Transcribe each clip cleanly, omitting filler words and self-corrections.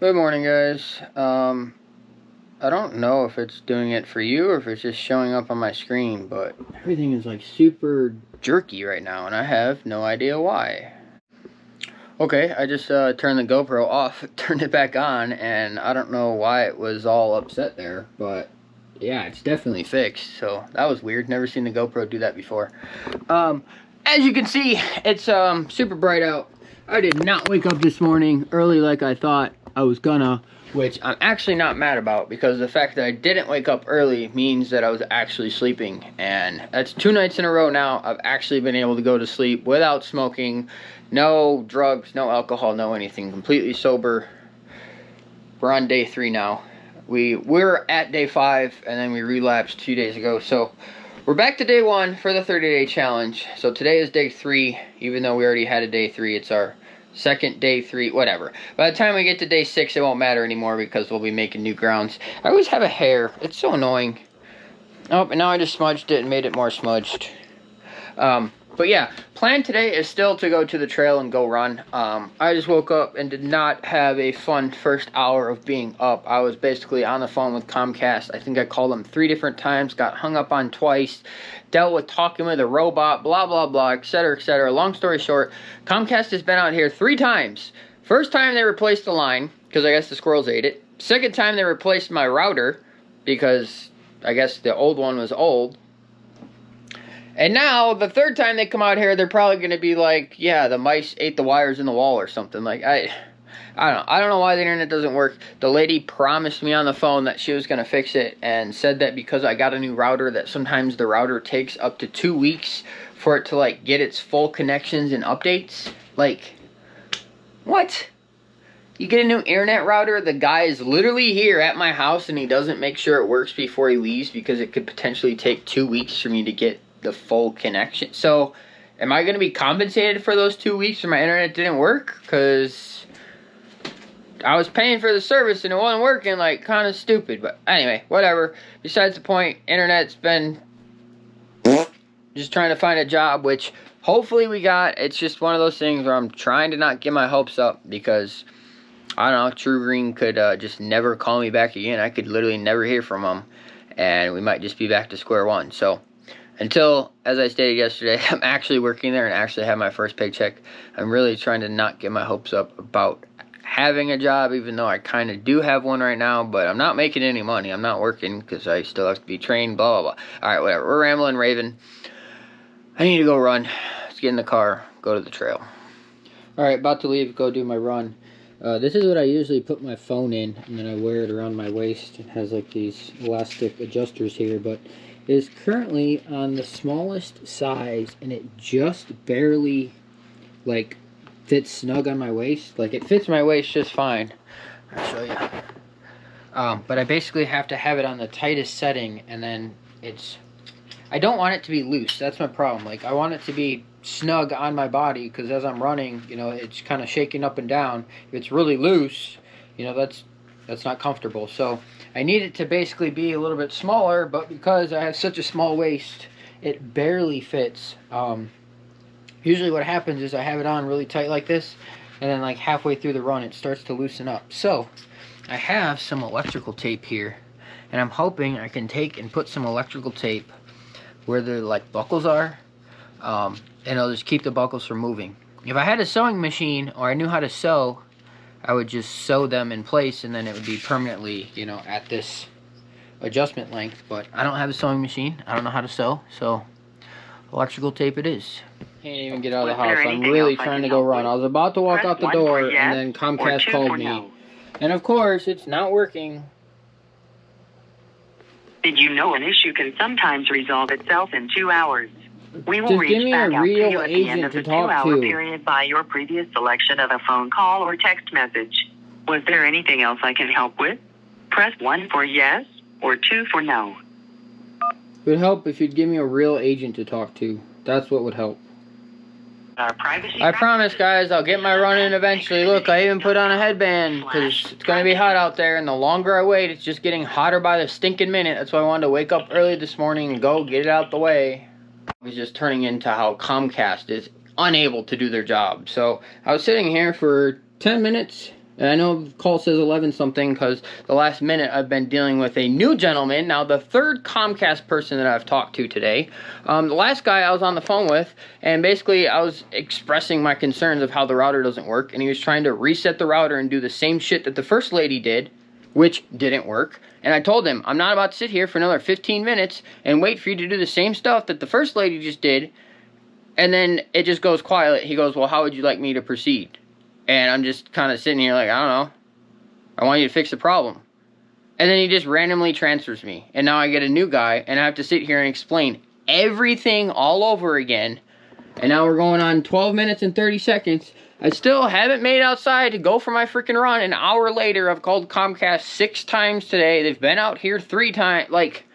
Good morning, guys. I don't know if it's doing it for you or if it's just showing up on my screen, but everything is like super jerky right now, and I have no idea why. Okay, I just turned the GoPro off, turned it back on, and I don't know why it was all upset there, but yeah, it's definitely fixed, so that was weird. Never seen the GoPro do that before. As you can see, it's super bright out. I did not wake up this morning early like I thought I was gonna, which I'm actually not mad about, because the fact that I didn't wake up early means that I was actually sleeping, and that's 2 nights in a row now I've actually been able to go to sleep without smoking, no drugs, no alcohol, no anything, completely sober. We're on day 3 now. We're at day 5, and then we relapsed 2 days ago, so we're back to day 1 for the 30-day challenge. So today is day 3, even though we already had a day 3, it's our second day 3, whatever. By the time we get to day 6, it won't matter anymore because we'll be making new grounds. I always have a hair. It's so annoying. Oh, and now I just smudged it and made it more smudged. But yeah, plan today is still to go to the trail and go run. I just woke up and did not have a fun first hour of being up. I was basically on the phone with Comcast. I think I called them 3 different times, got hung up on twice, dealt with talking with a robot, blah, blah, blah, etc., etc. Long story short, Comcast has been out here 3 times. First time they replaced the line, because I guess the squirrels ate it. Second time they replaced my router, because I guess the old one was old. And now, the 3rd time they come out here, they're probably going to be like, yeah, the mice ate the wires in the wall or something. Like, I don't know. I don't know why the internet doesn't work. The lady promised me on the phone that she was going to fix it, and said that because I got a new router, that sometimes the router takes up to 2 weeks for it to, like, get its full connections and updates. Like, what? You get a new internet router, the guy is literally here at my house, and he doesn't make sure it works before he leaves because it could potentially take 2 weeks for me to get the full connection. So am I going to be compensated for those 2 weeks when my internet didn't work? Because I was paying for the service and it wasn't working. Like, kind of stupid. But anyway, whatever. Besides the point, internet's been just trying to find a job, which hopefully we got. It's just one of those things where I'm trying to not get my hopes up, because I don't know, True Green could just never call me back again. I could literally never hear from them, and we might just be back to square one. So until, as I stated yesterday, I'm actually working there and actually have my first paycheck, I'm really trying to not get my hopes up about having a job, even though I kind of do have one right now, but I'm not making any money. I'm not working because I still have to be trained, blah, blah, blah. Alright, whatever. We're rambling, raving. I need to go run. Let's get in the car, go to the trail. Alright, about to leave, go do my run. This is what I usually put my phone in, and then I wear it around my waist. It has like these elastic adjusters here, but it is currently on the smallest size, and it just barely like fits snug on my waist. Like, it fits my waist just fine. I'll show you. But I basically have to have it on the tightest setting, and then I don't want it to be loose. That's my problem. Like, I want it to be snug on my body, because as I'm running, you know, it's kind of shaking up and down. If it's really loose, you know, that's not comfortable. So I need it to basically be a little bit smaller, but because I have such a small waist, it barely fits. Usually what happens is I have it on really tight like this, and then like halfway through the run it starts to loosen up. So I have some electrical tape here, and I'm hoping I can take and put some electrical tape where the like buckles are, and it'll just keep the buckles from moving. If I had a sewing machine, or I knew how to sew, I would just sew them in place, and then it would be permanently, you know, at this adjustment length. But I don't have a sewing machine. I don't know how to sew, so electrical tape it is. Can't even get out of the house. I'm really trying to go run. I was about to walk out the door, and then Comcast called me. And of course, it's not working. Did you know an issue can sometimes resolve itself in 2 hours? We will reach back out to you at the end of the 2-hour period by your previous selection of a phone call or text message. Was there anything else I can help with? Press 1 for yes, or 2 for no. It would help if you'd give me a real agent to talk to. That's what would help. I promise, guys, I'll get my run in eventually. Look, I even put on a headband because it's going to be hot out there, and the longer I wait, it's just getting hotter by the stinking minute. That's why I wanted to wake up early this morning and go get it out the way. It's just turning into how Comcast is unable to do their job. So I was sitting here for 10 minutes, And I know the call says 11 something because the last minute I've been dealing with a new gentleman. Now the third Comcast person that I've talked to today. The last guy I was on the phone with, and basically I was expressing my concerns of how the router doesn't work, and he was trying to reset the router and do the same shit that the first lady did, which didn't work. And I told him, I'm not about to sit here for another 15 minutes and wait for you to do the same stuff that the first lady just did, and then it just goes quiet. He goes, well, how would you like me to proceed? And I'm just kind of sitting here like, I don't know. I want you to fix the problem. And then he just randomly transfers me. And now I get a new guy, and I have to sit here and explain everything all over again. And now we're going on 12 minutes and 30 seconds. I still haven't made it outside to go for my freaking run. An hour later, I've called Comcast 6 times today. They've been out here 3 times. Like,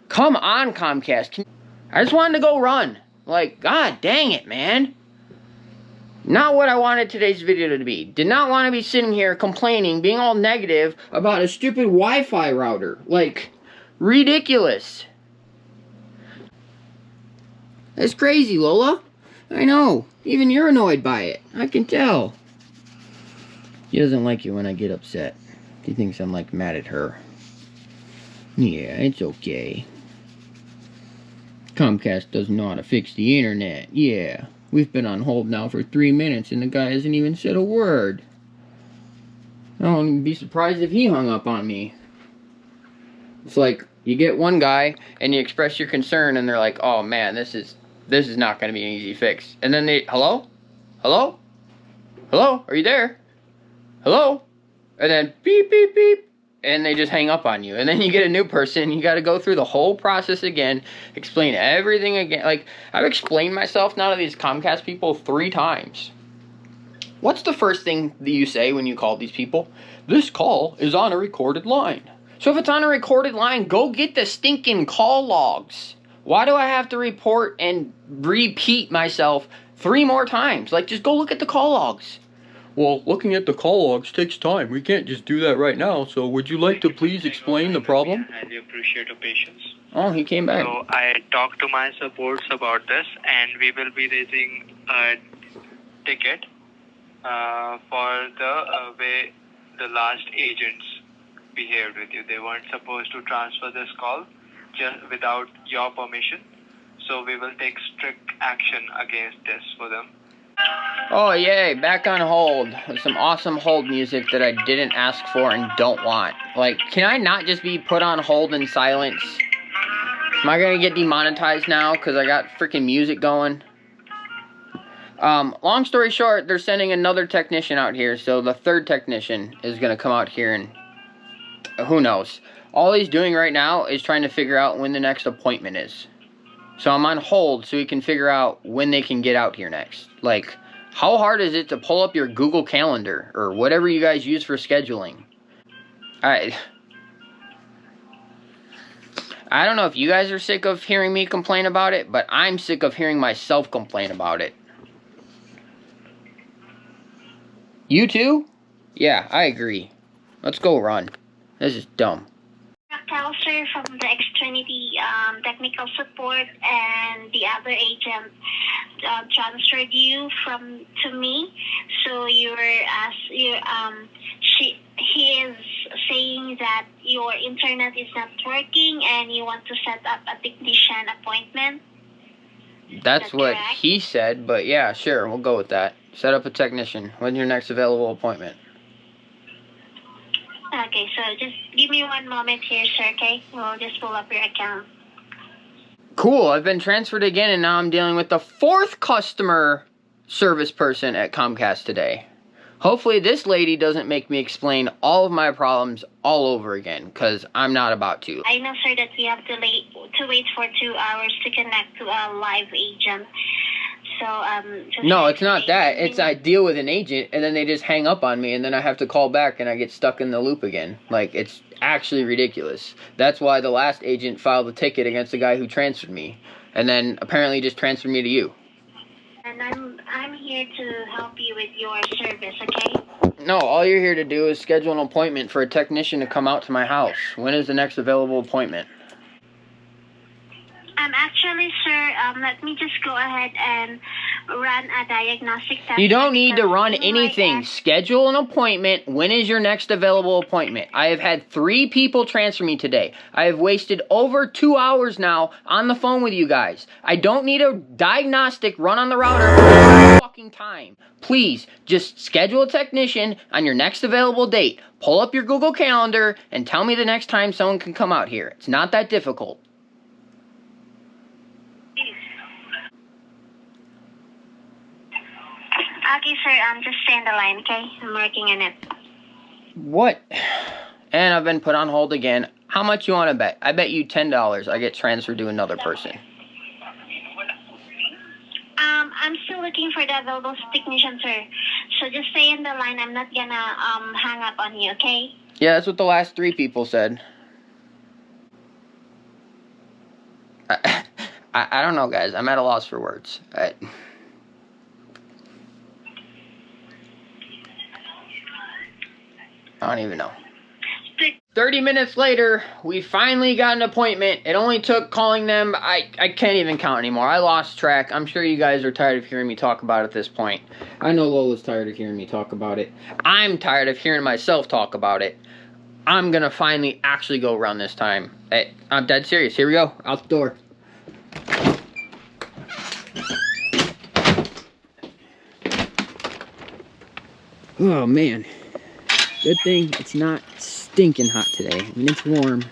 come on, Comcast. I just wanted to go run. Like, god dang it, man. Not what I wanted today's video to be. Did not want to be sitting here complaining, being all negative about a stupid Wi-Fi router. Like, ridiculous. That's crazy, Lola. I know. Even you're annoyed by it. I can tell. She doesn't like it when I get upset. She thinks I'm, like, mad at her. Yeah, it's okay. Comcast doesn't know how to fix the internet. Yeah. We've been on hold now for 3 minutes and the guy hasn't even said a word. I wouldn't be surprised if he hung up on me. It's like, you get one guy and you express your concern and they're like, oh man, this is not going to be an easy fix. And then they, hello? Hello? Hello? Are you there? Hello? And then beep, beep, beep. And they just hang up on you. And then you get a new person. You got to go through the whole process again. Explain everything again. Like, I've explained myself now to these Comcast people 3 times. What's the first thing that you say when you call these people? This call is on a recorded line. So if it's on a recorded line, go get the stinking call logs. Why do I have to report and repeat myself 3 more times? Like, just go look at the call logs. Well, looking at the call logs takes time. We can't just do that right now. So would you like to please explain the problem? I appreciate your patience. Oh, he came back. So I talked to my supports about this, and we will be raising a ticket for the way the last agents behaved with you. They weren't supposed to transfer this call just without your permission. So we will take strict action against this for them. Oh, yay, back on hold with some awesome hold music that I didn't ask for and don't want. Like, can I not just be put on hold in silence? Am I gonna get demonetized now because I got freaking music going? Long story short, they're sending another technician out here, so the 3rd technician is gonna come out here and who knows. All he's doing right now is trying to figure out when the next appointment is. So I'm on hold so he can figure out when they can get out here next. Like, how hard is it to pull up your Google Calendar or whatever you guys use for scheduling? I don't know if you guys are sick of hearing me complain about it, but I'm sick of hearing myself complain about it. You too? Yeah, I agree. Let's go run. This is dumb. Counselor from the Xfinity technical support, and the other agent transferred you to me. So he is saying that your internet is not working and you want to set up a technician appointment. That's what he said, but yeah, sure, we'll go with that. Set up a technician. When's your next available appointment? Okay, so just give me 1 moment here, sir, okay? We'll just pull up your account. Cool, I've been transferred again, and now I'm dealing with the 4th customer service person at Comcast today. Hopefully this lady doesn't make me explain all of my problems all over again, because I'm not about to. I know, sir, that we have to wait for 2 hours to connect to a live agent. So, no, it's not that. It's I deal with an agent, and then they just hang up on me, and then I have to call back, and I get stuck in the loop again. Like, it's actually ridiculous. That's why the last agent filed a ticket against the guy who transferred me, and then apparently just transferred me to you. And I'm here to help you with your service, okay? No, all you're here to do is schedule an appointment for a technician to come out to my house. When is the next available appointment? Actually, sir, let me just go ahead and run a diagnostic test. You don't need to run anything. Schedule an appointment. When is your next available appointment? I have had 3 people transfer me today. I have wasted over 2 hours now on the phone with you guys. I don't need a diagnostic run on the router every fucking time. Please, just schedule a technician on your next available date. Pull up your Google Calendar and tell me the next time someone can come out here. It's not that difficult. Okay, sir, just stay on the line, okay? I'm working on it. What? And I've been put on hold again. How much you want to bet? I bet you $10 I get transferred to another person. I'm still looking for the available technician, sir. So just stay in the line. I'm not gonna hang up on you, okay? Yeah, that's what the last 3 people said. I don't know, guys. I'm at a loss for words. I don't even know. 30 minutes later, we finally got an appointment. It only took calling them. I can't even count anymore. I lost track. I'm sure you guys are tired of hearing me talk about it at this point. I know Lola's tired of hearing me talk about it. I'm tired of hearing myself talk about it. I'm gonna finally actually go run this time. Hey, I'm dead serious. Here we go. Out the door. Oh, man. Good thing it's not stinking hot today. I mean, it's warm.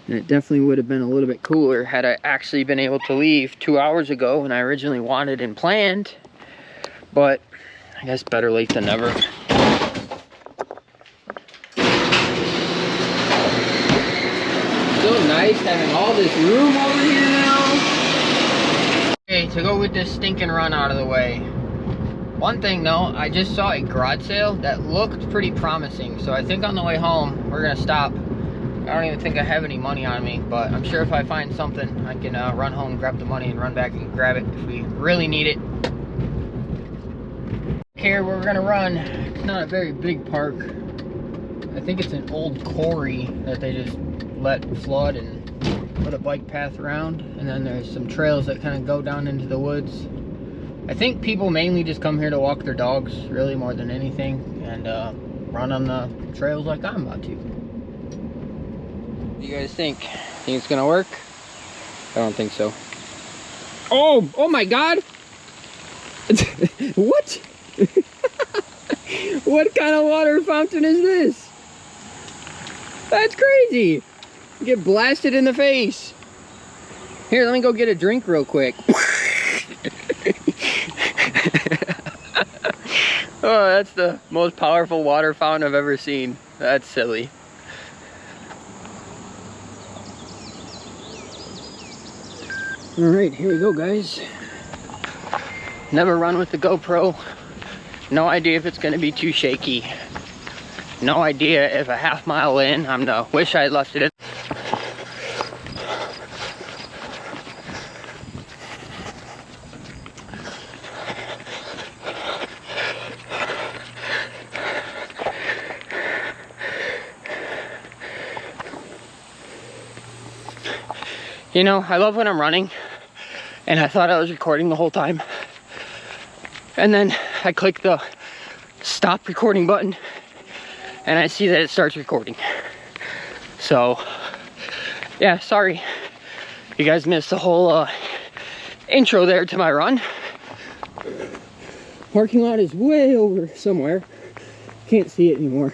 And it definitely would have been a little bit cooler had I actually been able to leave 2 hours ago when I originally wanted and planned. But I guess better late than never. So nice having all this room over here now. Okay, to go with this stinking run out of the way. One thing though, I just saw a garage sale that looked pretty promising, so I think on the way home we're gonna stop. I don't even think I have any money on me, but I'm sure if I find something I can run home, grab the money, and run back and grab it if we really need it. Here where we're gonna run, it's not a very big park. I think it's an old quarry that they just let flood and put a bike path around, and then there's some trails that kind of go down into the woods. I think people mainly just come here to walk their dogs, really, more than anything, and run on the trails like I'm about to. What do you guys think? Think it's gonna work? I don't think so. Oh my God! What? What kind of water fountain is this? That's crazy! You get blasted in the face. Here, let me go get a drink real quick. Oh, that's the most powerful water fountain I've ever seen. That's silly. Alright, here we go, guys. Never run with the GoPro. No idea if it's going to be too shaky. No idea if a half mile in, I'm gonna wish I had left it in. You know, I love when I'm running, and I thought I was recording the whole time. And then I click the stop recording button, and I see that it starts recording. So, yeah, sorry. You guys missed the whole intro there to my run. Parking lot is way over somewhere. Can't see it anymore.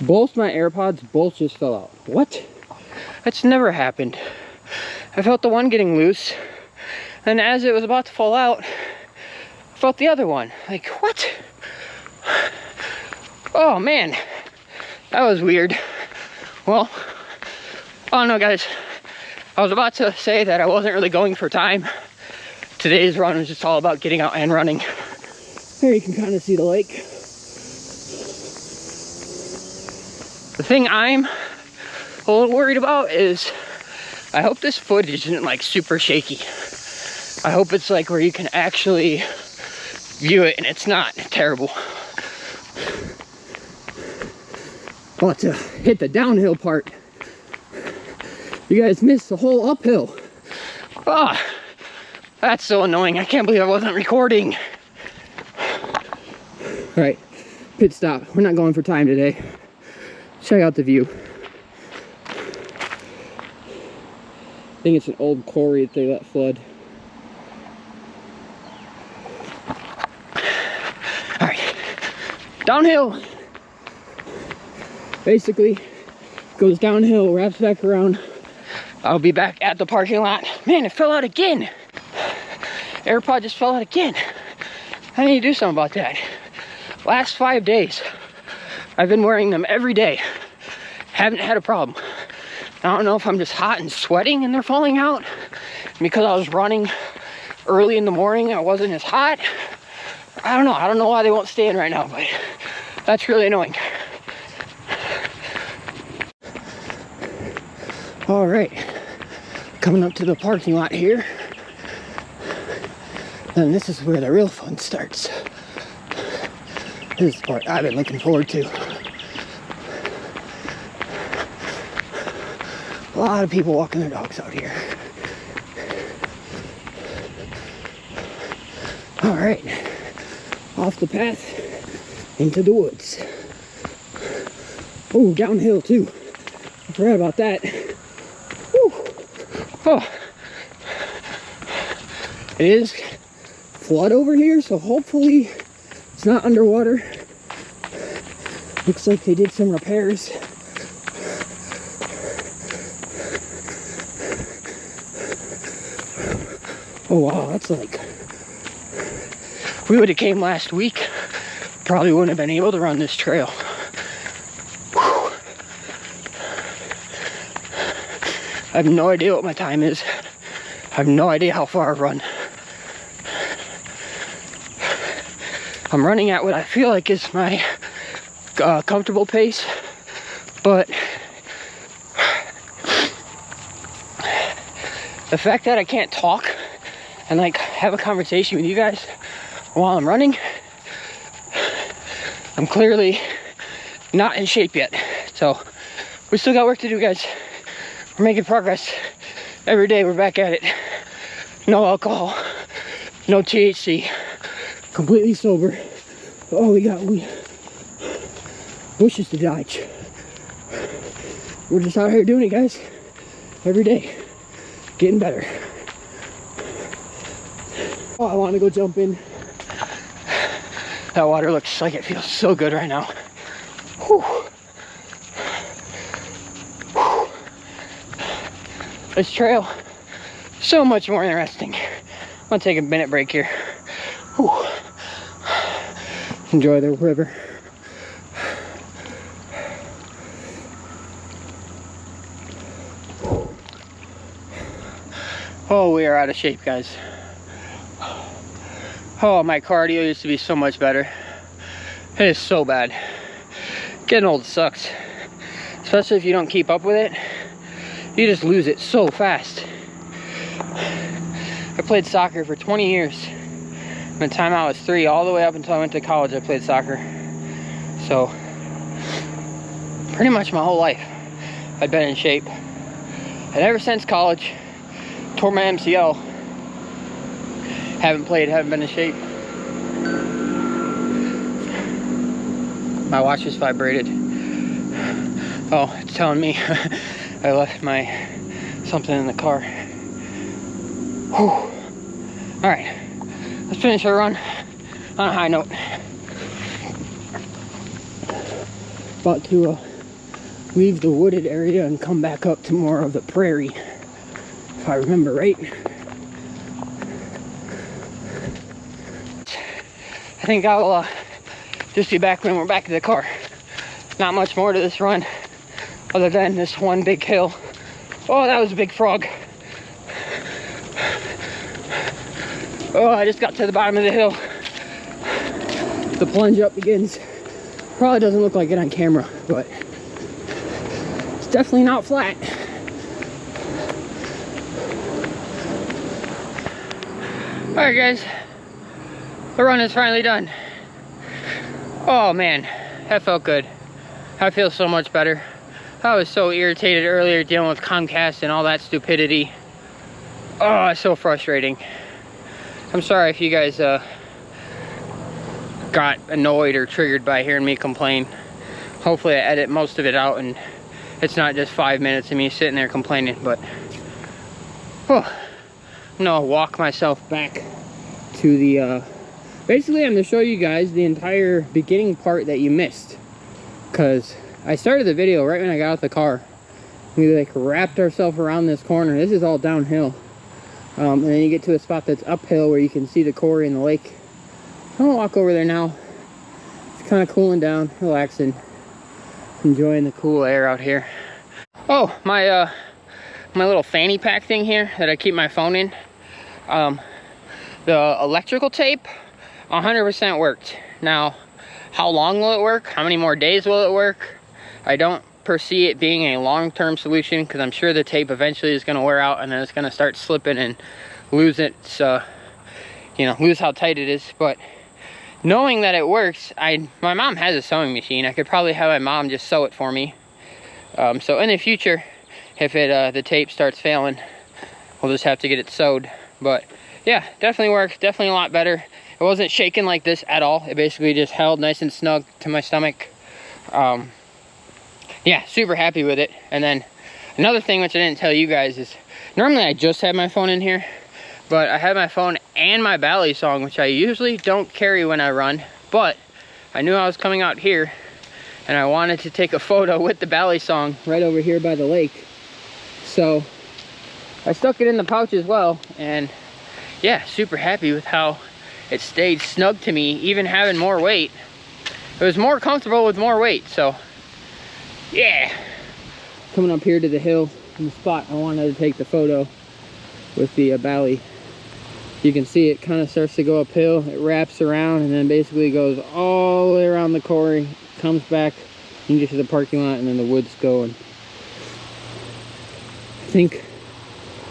Both my AirPods both just fell out. What? That's never happened. I felt the one getting loose, and as it was about to fall out, I felt the other one. Like, what? Oh man, that was weird. Well, I don't know, guys. I was about to say that I wasn't really going for time. Today's run was just all about getting out and running. There you can kind of see the lake. The thing I'm a little worried about is I hope this footage isn't like super shaky. I hope it's like where you can actually view it and it's not terrible. About to hit the downhill part. You guys missed the whole uphill. Ah, that's so annoying. I can't believe I wasn't recording. All right, pit stop. We're not going for time today. Check out the view. I think it's an old quarry that they let flood. All right, downhill. Basically, goes downhill, wraps back around. I'll be back at the parking lot. Man, it fell out again. AirPod just fell out again. I need to do something about that. Last 5 days, I've been wearing them every day. Haven't had a problem. I don't know if I'm just hot and sweating and they're falling out. Because I was running early in the morning, I wasn't as hot. I don't know. I don't know why they won't stay in right now, but that's really annoying. All right, coming up to the parking lot here. And this is where the real fun starts. This is the part I've been looking forward to. A lot of people walking their dogs out here. All right, off the path into the woods. Oh, downhill too. I forgot about that. Whew. Oh. It is flood over here, so hopefully it's not underwater. Looks like they did some repairs. Oh wow, that's like, if we would have came last week, probably wouldn't have been able to run this trail. Whew. I have no idea what my time is. I have no idea how far I've run. I'm running at what I feel like is my comfortable pace, but the fact that I can't talk and like have a conversation with you guys while I'm running, I'm clearly not in shape yet. So we still got work to do, guys. We're making progress. Every day we're back at it. No alcohol, no THC, completely sober. Oh, we got bushes to dodge. We're just out here doing it, guys. Every day, getting better. Oh, I want to go jump in. That water looks like it feels so good right now. Whew. Whew. This trail, so much more interesting. I'm gonna take a minute break here. Whew. Enjoy the river. Oh, we are out of shape, guys. Oh, my cardio used to be so much better. It is so bad. Getting old sucks. Especially if you don't keep up with it. You just lose it so fast. I played soccer for 20 years. From the time I was 3 all the way up until I went to college, I played soccer. So, pretty much my whole life, I've been in shape. And ever since college, tore my MCL. Haven't played, haven't been in shape. My watch just vibrated. Oh, it's telling me I left my something in the car. Whew. All right, let's finish our run on a high note. About to leave the wooded area and come back up to more of the prairie, if I remember right. I think I'll just be back when we're back in the car. Not much more to this run other than this one big hill. Oh, that was a big frog. Oh, I just got to the bottom of the hill. The plunge up begins. Probably doesn't look like it on camera, but it's definitely not flat. All right, guys. The run is finally done. Oh man, that felt good. I feel so much better. I was so irritated earlier dealing with Comcast and all that stupidity. Oh, it's so frustrating. I'm sorry if you guys got annoyed or triggered by hearing me complain. Hopefully I edit most of it out and it's not just 5 minutes of me sitting there complaining, but I'm gonna walk myself back to the basically I'm gonna show you guys the entire beginning part that you missed, because I started the video right when I got out the car. We like wrapped ourselves around this corner. This is all downhill, and then you get to a spot that's uphill where you can see the quarry and the lake. I'm gonna walk over there now. It's kind of cooling down, relaxing, enjoying the cool air out here. Oh, my my little fanny pack thing here that I keep my phone in, the electrical tape 100% worked. Now, how long will it work? How many more days will it work? I don't foresee it being a long-term solution, because I'm sure the tape eventually is going to wear out and then it's going to start slipping and lose its, you know, lose how tight it is. But knowing that it works, my mom has a sewing machine. I could probably have my mom just sew it for me. So in the future, if the tape starts failing, we'll just have to get it sewed. But yeah, definitely works. Definitely a lot better. It wasn't shaking like this at all. It basically just held nice and snug to my stomach. Yeah, super happy with it. And then another thing which I didn't tell you guys is, normally I just have my phone in here, but I have my phone and my Bally song, which I usually don't carry when I run, but I knew I was coming out here and I wanted to take a photo with the Bally song right over here by the lake. So I stuck it in the pouch as well, and yeah, super happy with how it stayed snug to me, even having more weight. It was more comfortable with more weight, so yeah. Coming up here to the hill in the spot I wanted to take the photo with the Bally. You can see it kind of starts to go uphill. It wraps around and then basically goes all the way around the quarry, comes back, you can get to the parking lot, and then the woods going.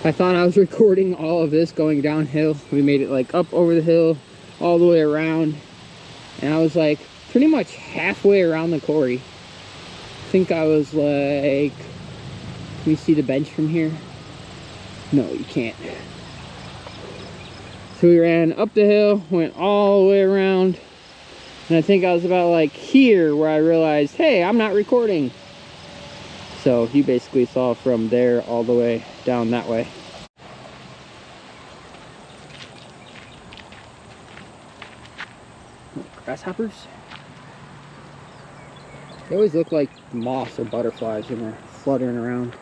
I thought I was recording all of this going downhill. We made it like up over the hill, all the way around, and I was like pretty much halfway around the quarry. I think I was like, can you see the bench from here? No, you can't. So we ran up the hill, went all the way around, and I think I was about like here where I realized, hey, I'm not recording. So you basically saw from there all the way down that way. Grasshoppers? They always look like moths or butterflies when they're fluttering around.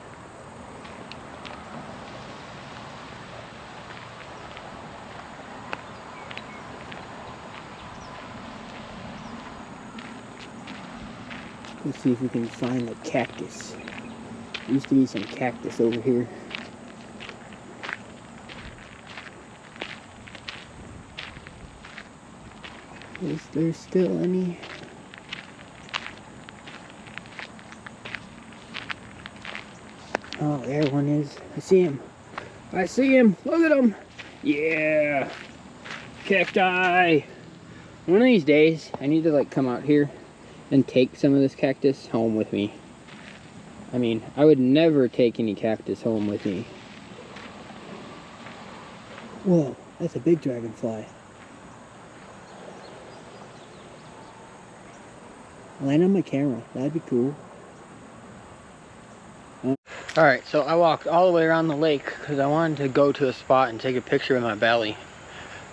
Let's see if we can find the cactus. There used to be some cactus over here. Is there still any? Oh, there one is. I see him. I see him. Look at him. Yeah. Cacti. One of these days, I need to like come out here and take some of this cactus home with me. I mean, I would never take any cactus home with me. Whoa, that's a big dragonfly. Land on my camera, that'd be cool. Alright, so I walked all the way around the lake because I wanted to go to a spot and take a picture of my Bally.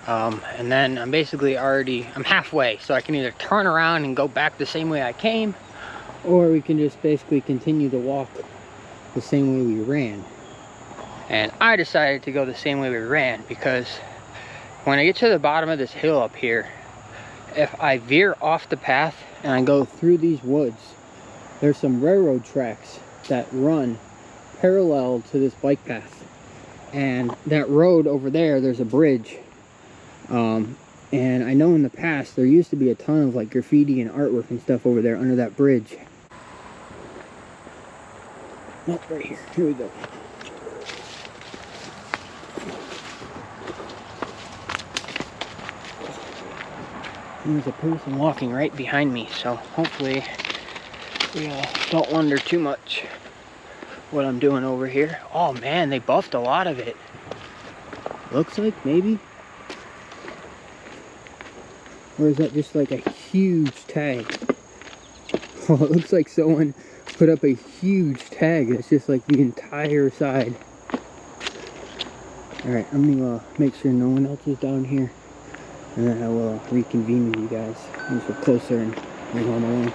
And then I'm basically I'm halfway, so I can either turn around and go back the same way I came, or we can just basically continue to walk the same way we ran. And I decided to go the same way we ran because when I get to the bottom of this hill up here, if I veer off the path and I go through these woods, there's some railroad tracks that run parallel to this bike path. And that road over there, there's a bridge. And I know in the past there used to be a ton of like graffiti and artwork and stuff over there under that bridge. Oh, right here. Here we go. And there's a person walking right behind me, so hopefully Yeah, don't wonder too much what I'm doing over here. Oh man, they buffed a lot of it. Looks like, maybe. Or is that just like a huge tag? Oh, it looks like someone put up a huge tag. It's just like the entire side. Alright, I'm gonna make sure no one else is down here. And then I will reconvene with you guys once we're closer and we're on the way.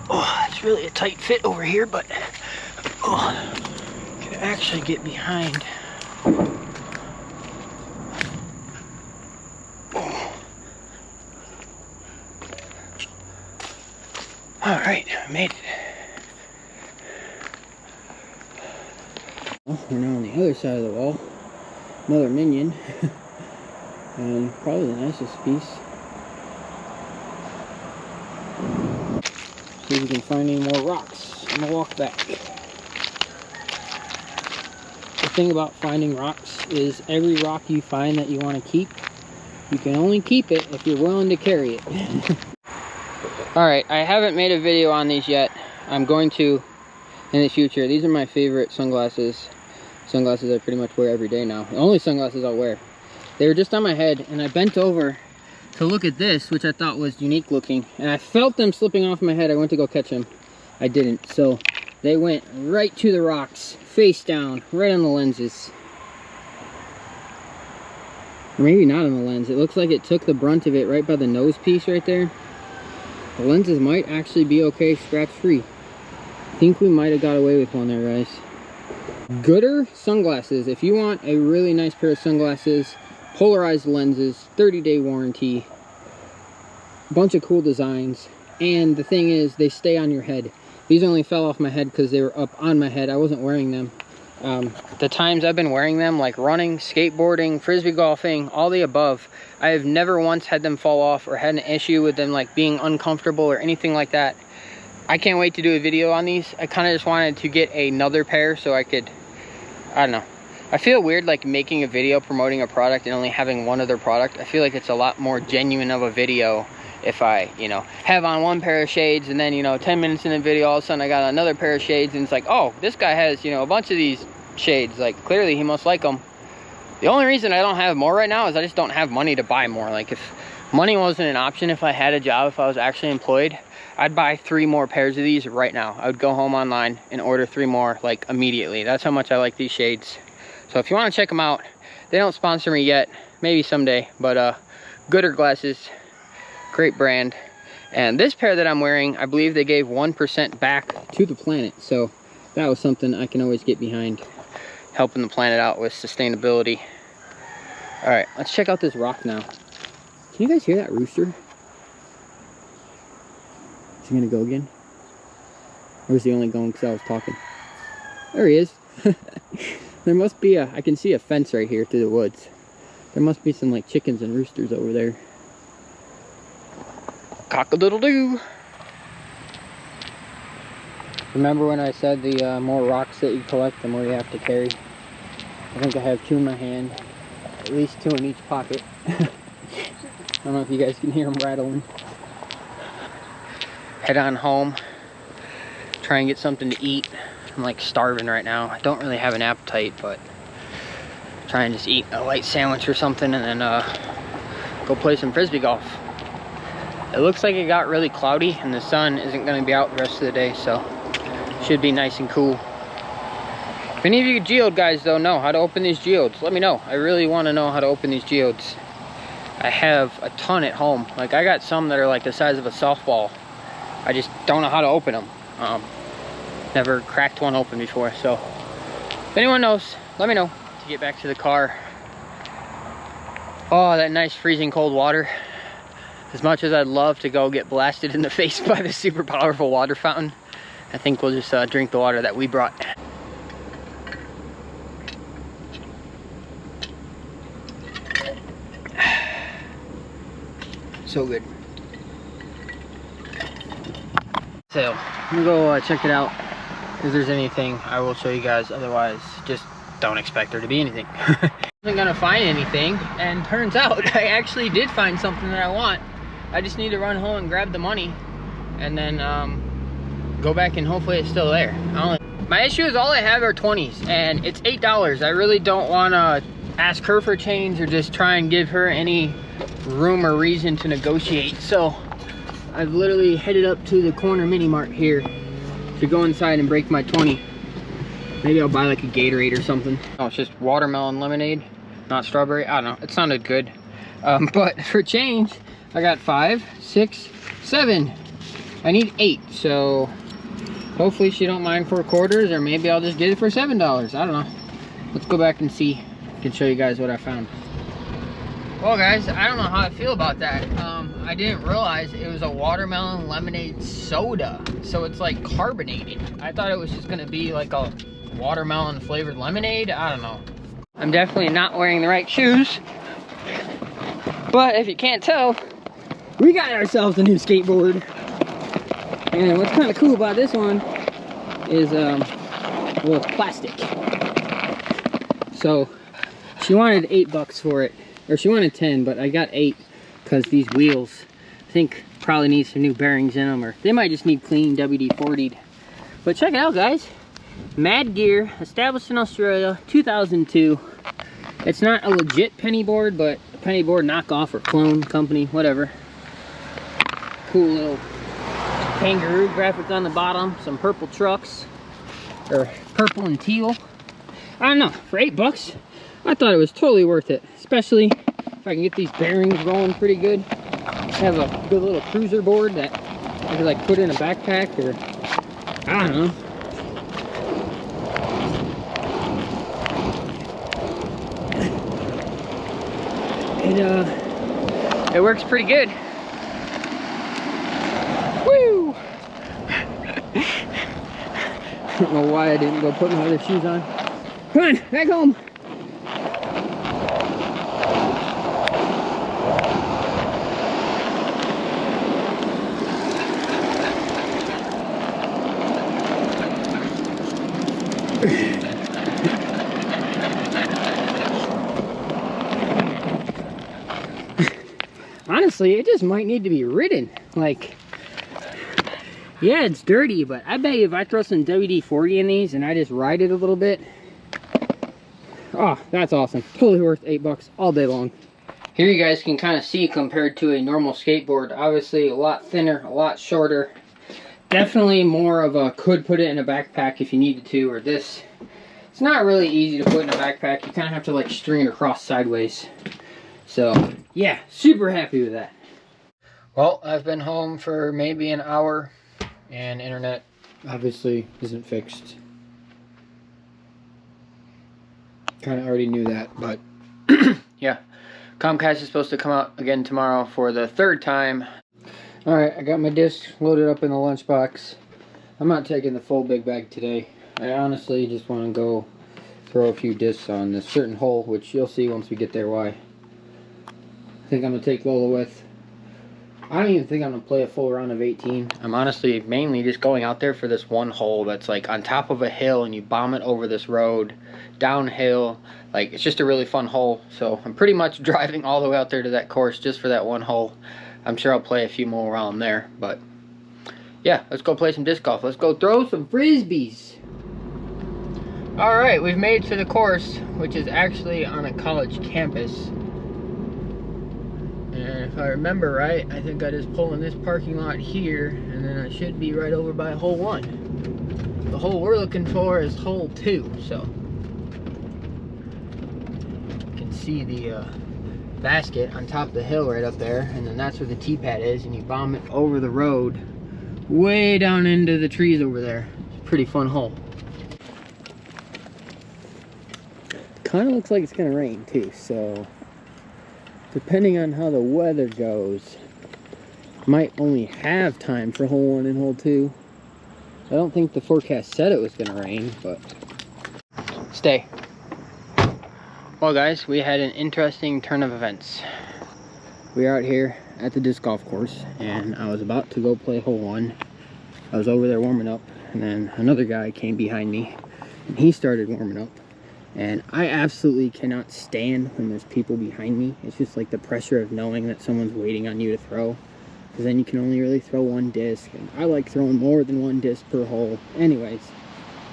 Oh, it's really a tight fit over here, but oh, I can actually get behind. Alright, I made it. Well, we're now on the other side of the wall. Another minion. And probably the nicest piece. See if we can find any more rocks on the walk back. The thing about finding rocks is every rock you find that you want to keep, you can only keep it if you're willing to carry it. Alright, I haven't made a video on these yet. I'm going to in the future. These are my favorite sunglasses. Sunglasses I pretty much wear every day now. The only sunglasses I'll wear. They were just on my head, and I bent over to look at this, which I thought was unique looking. And I felt them slipping off my head. I went to go catch them. I didn't. So they went right to the rocks, face down, right on the lenses. Or maybe not on the lens. It looks like it took the brunt of it right by the nose piece right there. The lenses might actually be okay, scratch free. I think we might have got away with one there, guys. Gooder sunglasses. If you want a really nice pair of sunglasses, polarized lenses, 30-day warranty, bunch of cool designs, and the thing is, they stay on your head. These only fell off my head because they were up on my head. I wasn't wearing them. The times I've been wearing them, like running, skateboarding, frisbee golfing, all the above, I have never once had them fall off or had an issue with them like being uncomfortable or anything like that. I can't wait to do a video on these. I kind of just wanted to get another pair so I could, I don't know. I feel weird like making a video promoting a product and only having one other product. I feel like it's a lot more genuine of a video if I, you know, have on one pair of shades and then, you know, 10 minutes in the video, all of a sudden I got another pair of shades and it's like, oh, this guy has, you know, a bunch of these shades. Like, clearly he must like them. The only reason I don't have more right now is I just don't have money to buy more. Like, if money wasn't an option, if I had a job, if I was actually employed, I'd buy 3 more pairs of these right now. I would go home online and order 3 more, like, immediately. That's how much I like these shades. So if you want to check them out, they don't sponsor me yet, maybe someday, but Gooder glasses, great brand. And this pair that I'm wearing, I believe they gave 1% back to the planet, so that was something I can always get behind, helping the planet out with sustainability. All right, let's check out this rock now. Can you guys hear that rooster? Is he gonna go again? Or is he only going because I was talking? There he is. There must be I can see a fence right here through the woods. There must be some like chickens and roosters over there. Cock-a-doodle-doo. Remember when I said the more rocks that you collect, the more you have to carry? I think I have 2 in my hand. At least 2 in each pocket. I don't know if you guys can hear them rattling. Head on home. Try and get something to eat. I'm like starving right now. I don't really have an appetite, but try and just eat a light sandwich or something and then go play some frisbee golf. It looks like it got really cloudy and the sun isn't going to be out the rest of the day, so should be nice and cool. If any of you geode guys though know how to open these geodes, let me know. I really want to know how to open these geodes. I have a ton at home. Like, I got some that are like the size of a softball. I just don't know how to open them. Never cracked one open before, so if anyone knows, let me know. To get back to the car, oh, that nice freezing cold water. As much as I'd love to go get blasted in the face by the super powerful water fountain, I think we'll just drink the water that we brought. So good. So I'm gonna go check it out. If there's anything, I will show you guys. Otherwise, just don't expect there to be anything. I wasn't gonna find anything, and turns out I actually did find something that I want. I just need to run home and grab the money, and then go back and hopefully it's still there. My issue is all I have are 20s and it's $8. I really don't want to ask her for change or just try and give her any room or reason to negotiate. So I've literally headed up to the corner mini mart here to go inside and break my 20. Maybe I'll buy like a Gatorade or something. Oh, it's just watermelon lemonade, not strawberry. I don't know, it sounded good. But for change, I got 5, 6, 7. I need 8, so hopefully she don't mind 4 quarters, or maybe I'll just get it for $7. I don't know. Let's go back and see. I can show you guys what I found. Well guys, I don't know how I feel about that. I didn't realize it was a watermelon lemonade soda, so it's like carbonated. I thought it was just gonna be like a watermelon flavored lemonade. I don't know. I'm definitely not wearing the right shoes, but if you can't tell, we got ourselves a new skateboard. And what's kind of cool about this one is, well, it's plastic. So she wanted $8 for it, or she wanted 10, but I got 8 because these wheels, I think, probably need some new bearings in them, or they might just need clean WD-40'd. But check it out, guys. Mad Gear, established in Australia, 2002. It's not a legit penny board, but a penny board knockoff or clone company, whatever. Cool little kangaroo graphic on the bottom, some purple trucks, or purple and teal. I don't know, for $8, I thought it was totally worth it, especially if I can get these bearings rolling pretty good. Have a good little cruiser board that I could like put in a backpack, or I don't know. It works pretty good. Woo! I don't know why I didn't go put my other shoes on. Come on, back home. Honestly, it just might need to be ridden. Like, yeah, it's dirty, but I bet you if I throw some WD-40 in these and I just ride it a little bit, oh, that's awesome. Totally worth $8 all day long. Here you guys can kind of see compared to a normal skateboard. Obviously a lot thinner, a lot shorter. Definitely more of a could put it in a backpack if you needed to, or this. It's not really easy to put in a backpack. You kind of have to like string it across sideways. So yeah, super happy with that. Well, I've been home for maybe an hour and internet obviously isn't fixed. Kind of already knew that, but yeah. Comcast is supposed to come out again tomorrow for the 3rd time. Alright, I got my disc loaded up in the lunchbox. I'm not taking the full big bag today. I honestly just want to go throw a few discs on this certain hole, which you'll see once we get there why. I think I'm going to take Lola with. I don't even think I'm going to play a full round of 18. I'm honestly mainly just going out there for this one hole that's like on top of a hill and you bomb it over this road, downhill. Like, it's just a really fun hole. So I'm pretty much driving all the way out there to that course just for that one hole. I'm sure I'll play a few more around there, but yeah, let's go play some disc golf. Let's go throw some frisbees. Alright, we've made it to the course, which is actually on a college campus. And if I remember right, I think I just pull in this parking lot here, and then I should be right over by hole 1. The hole we're looking for is hole 2, so you can see the basket on top of the hill right up there, and then that's where the tee pad is, and you bomb it over the road way down into the trees over there. It's a pretty fun hole. Kind of looks like it's gonna rain too, so depending on how the weather goes, might only have time for hole 1 and hole 2. I don't think the forecast said it was gonna rain, but stay. Well guys, we had an interesting turn of events. We are out here at the disc golf course, and I was about to go play hole 1. I was over there warming up, and then another guy came behind me, and he started warming up. And I absolutely cannot stand when there's people behind me. It's just like the pressure of knowing that someone's waiting on you to throw. because then you can only really throw one disc, and I like throwing more than one disc per hole. Anyways,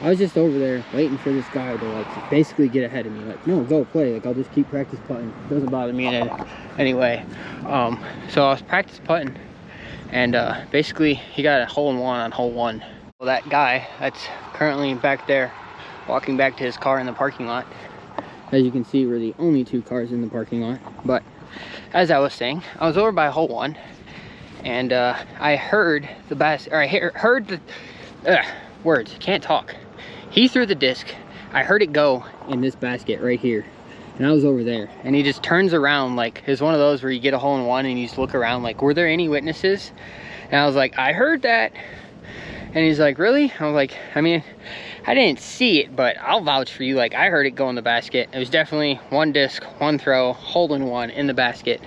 I was just over there waiting for this guy to like basically get ahead of me. Like, no, go play. Like, I'll just keep practice putting. It doesn't bother me anyway. So I was practice putting, and basically he got a hole-in-one on hole 1. Well, that guy that's currently back there walking back to his car in the parking lot. As you can see, we're the only 2 cars in the parking lot. But as I was saying, I was over by hole 1, and I heard the heard the words, can't talk. He threw the disc. I heard it go in this basket right here, and I was over there, and he just turns around like it's one of those where you get a hole-in-one and you just look around like, were there any witnesses? And I was like, I heard that. And he's like, really? I was like, I mean, I didn't see it, but I'll vouch for you. Like, I heard it go in the basket. It was definitely 1 disc, 1 throw, hole-in-one in the basket.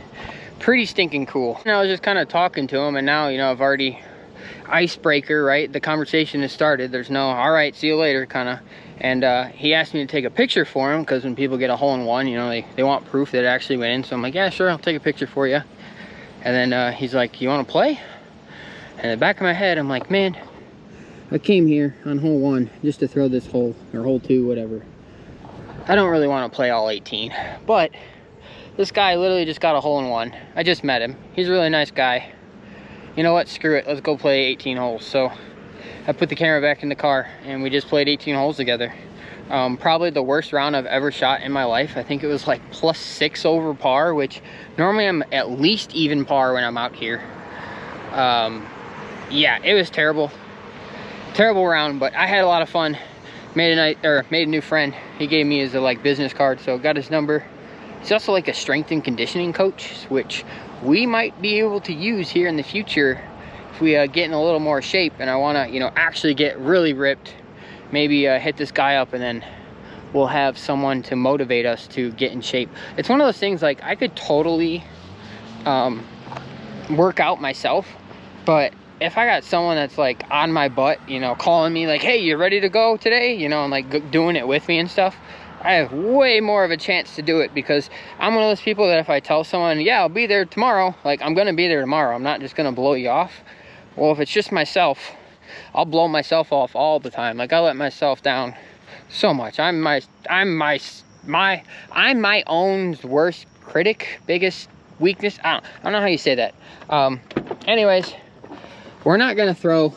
Pretty stinking cool. And I was just kind of talking to him, and now, you know, I've already icebreaker, right? The conversation has started. There's no, all right, see you later, kind of. And he asked me to take a picture for him, because when people get a hole-in-one, you know, they want proof that it actually went in. So I'm like, yeah, sure, I'll take a picture for you. And then he's like, you want to play? And in the back of my head, I'm like, man, I came here on hole 1 just to throw this hole, or hole 2, whatever. I don't really want to play all 18, but this guy literally just got a hole-in-one. I just met him. He's a really nice guy. You know what? Screw it. Let's go play 18 holes. So I put the camera back in the car, and we just played 18 holes together. Probably the worst round I've ever shot in my life. I think it was like +6 over par, which normally I'm at least even par when I'm out here. Yeah, it was terrible. Terrible round, but I had a lot of fun. Made a new friend. He gave me his like business card, so got his number. He's also like a strength and conditioning coach, which we might be able to use here in the future if we get in a little more shape. And I want to, you know, actually get really ripped. Maybe hit this guy up, and then we'll have someone to motivate us to get in shape. It's one of those things, like, I could totally work out myself, but if I got someone that's like on my butt, you know, calling me like, hey, you ready to go today? You know, and like doing it with me and stuff, I have way more of a chance to do it, because I'm one of those people that if I tell someone, yeah, I'll be there tomorrow, like, I'm gonna be there tomorrow. I'm not just gonna blow you off. Well, if it's just myself, I'll blow myself off all the time. Like, I let myself down so much. I'm my own worst critic, biggest weakness. I don't know how you say that. Anyways, we're not gonna throw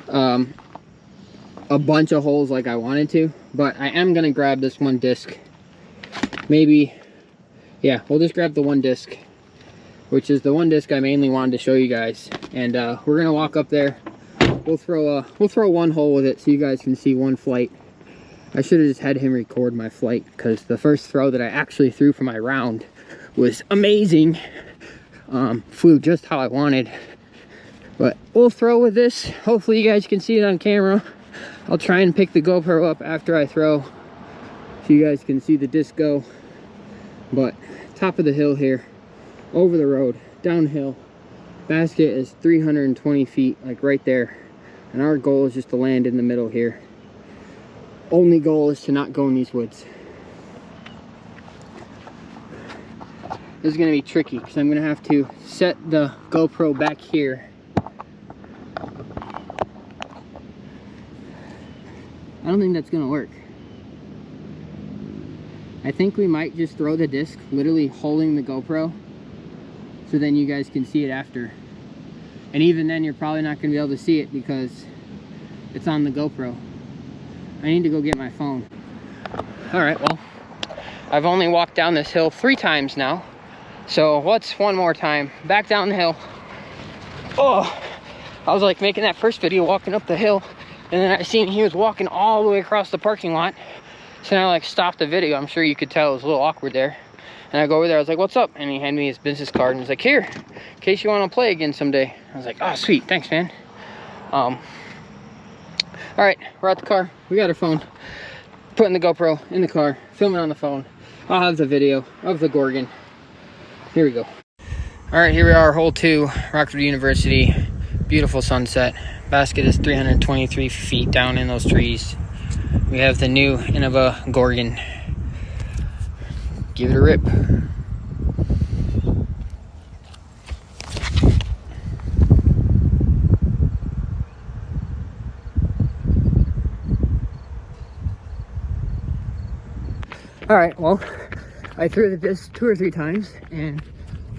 a bunch of holes like I wanted to, but I am gonna grab this 1 disc. Maybe, yeah, we'll just grab the 1 disc, which is the 1 disc I mainly wanted to show you guys. And we're gonna walk up there. We'll throw 1 hole with it so you guys can see 1 flight. I should have just had him record my flight, because the first throw that I actually threw for my round was amazing. Flew just how I wanted. But we'll throw with this. Hopefully you guys can see it on camera. I'll try and pick the GoPro up after I throw, so you guys can see the disc go. But top of the hill here, over the road, downhill. Basket is 320 feet, like right there. And our goal is just to land in the middle here. Only goal is to not go in these woods. This is gonna be tricky, because I'm gonna have to set the GoPro back here. I don't think that's gonna work. I think we might just throw the disc literally holding the GoPro, so then you guys can see it after. And even then, you're probably not gonna be able to see it because it's on the GoPro. I need to go get my phone. All right, well, I've only walked down this hill 3 times now. So what's 1 more time? Back down the hill. Oh, I was like making that first video walking up the hill, and then I seen he was walking all the way across the parking lot. So then I like stopped the video. I'm sure you could tell it was a little awkward there. And I go over there, I was like, what's up? And he handed me his business card and was like, here, in case you want to play again someday. I was like, oh, sweet, thanks, man. All right, we're at the car. We got our phone. Putting the GoPro in the car, filming on the phone. I'll have the video of the Gorgon. Here we go. All right, here we are, hole 2, Rockford University. Beautiful sunset. Basket is 323 feet down in those trees. We have the new Innova Gorgon. Give it a rip. Alright, well, I threw the disc 2 or 3 times, and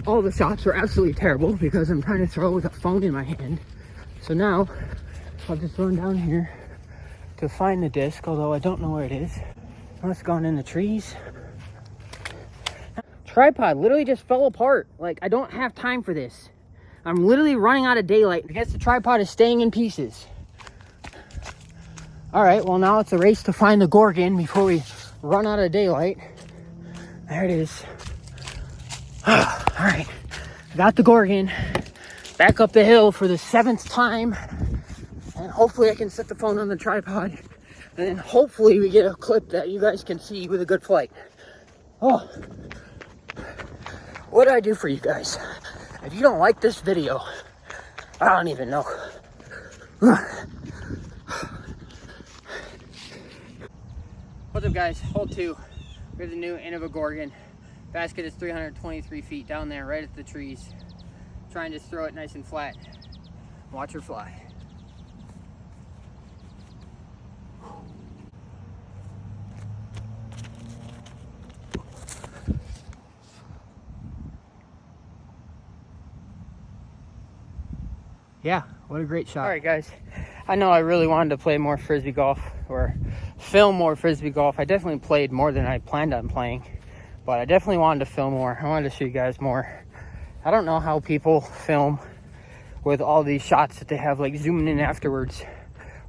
all the shots were absolutely terrible because I'm trying to throw with a phone in my hand. So now, I'll just run down here to find the disc, although I don't know where it is. Oh, it's gone in the trees. Tripod literally just fell apart. Like, I don't have time for this. I'm literally running out of daylight. I guess the tripod is staying in pieces. Alright, well now it's a race to find the Gorgon before we run out of daylight. There it is. Alright, I got the Gorgon. Back up the hill for the 7th time. And hopefully I can set the phone on the tripod. And then hopefully we get a clip that you guys can see with a good flight. Oh. What did I do for you guys? If you don't like this video, I don't even know. What's up, guys? Hold 2. We have the new Innova Gorgon. Basket is 323 feet down there, right at the trees. Try and just throw it nice and flat. Watch her fly. Yeah, what a great shot. All right, guys. I know I really wanted to play more Frisbee golf or film more Frisbee golf. I definitely played more than I planned on playing, but I definitely wanted to film more. I wanted to show you guys more. I don't know how people film with all these shots that they have like zooming in afterwards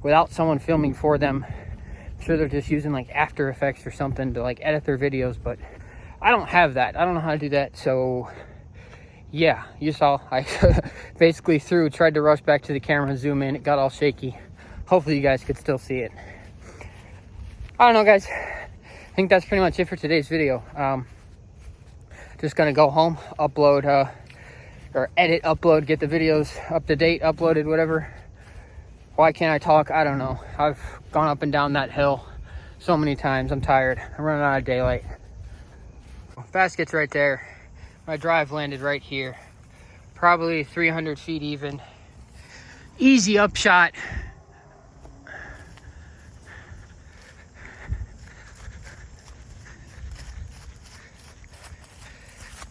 without someone filming for them. I'm sure they're just using like After Effects or something to like edit their videos, but I don't have that. I don't know how to do that, so yeah, you saw I basically tried to rush back to the camera and zoom in. It got all shaky. Hopefully you guys could still see it. I don't know, guys. I think that's pretty much it for today's video. Just gonna go home, upload or edit, upload, get the videos up to date, uploaded, whatever. Why can't I talk? I don't know. I've gone up and down that hill so many times. I'm tired. I'm running out of daylight. Basket's right there. My drive landed right here, probably 300 feet even. Easy upshot.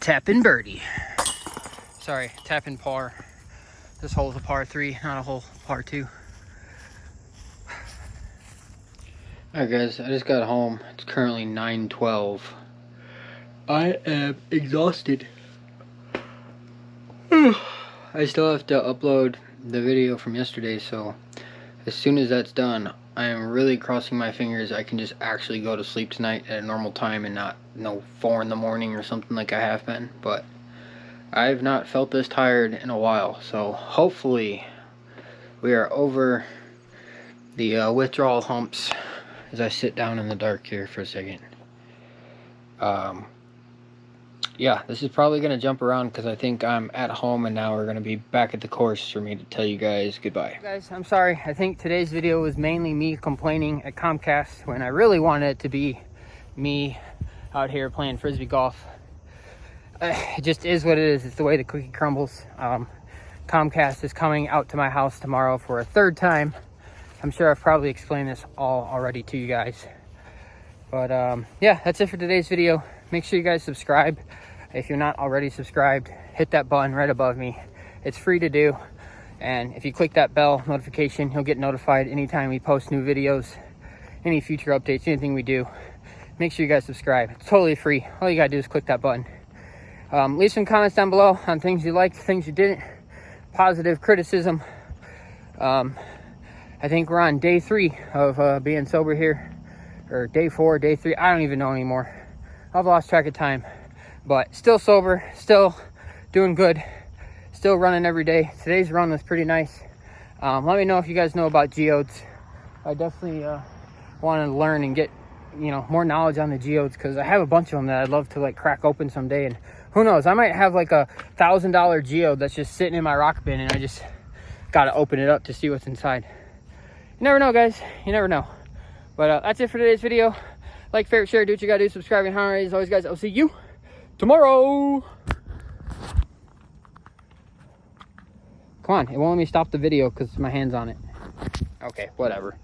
Tapping birdie. Sorry, tapping par. This hole's a par 3, not a hole par 2. Alright, guys, I just got home. It's currently 9:12. I am exhausted. I still have to upload the video from yesterday, so as soon as that's done, I am really crossing my fingers I can just actually go to sleep tonight at a normal time and not 4 in the morning or something like I have been. But I've not felt this tired in a while, so hopefully we are over the withdrawal humps as I sit down in the dark here for a second. Yeah, this is probably going to jump around because I think I'm at home and now we're going to be back at the course for me to tell you guys goodbye. Guys, I'm sorry. I think today's video was mainly me complaining at Comcast when I really wanted it to be me out here playing Frisbee golf. It just is what it is. It's the way the cookie crumbles. Comcast is coming out to my house tomorrow for a 3rd time. I'm sure I've probably explained this all already to you guys. But yeah, that's it for today's video. Make sure you guys subscribe. If you're not already subscribed, hit that button right above me. It's free to do. And if you click that bell notification, you'll get notified anytime we post new videos, any future updates, anything we do. Make sure you guys subscribe. It's totally free. All you gotta do is click that button. Leave some comments down below on things you liked, things you didn't, positive criticism. I think we're on day 3 of being sober here, or day 4, day 3. I don't even know anymore. I've lost track of time, but still sober, still doing good, still running every day. Today's run was pretty nice. Let me know if you guys know about geodes. I definitely want to learn and get more knowledge on the geodes, because I have a bunch of them that I'd love to like crack open someday. And who knows, I might have like a $1,000 geode that's just sitting in my rock bin and I just gotta open it up to see what's inside. You never know, guys. You never know. But that's it for today's video. Like, favorite, share, do what you gotta do, subscribe, and how as always, guys, I'll see you tomorrow. Come on, it won't let me stop the video because my hand's on it. Okay, whatever.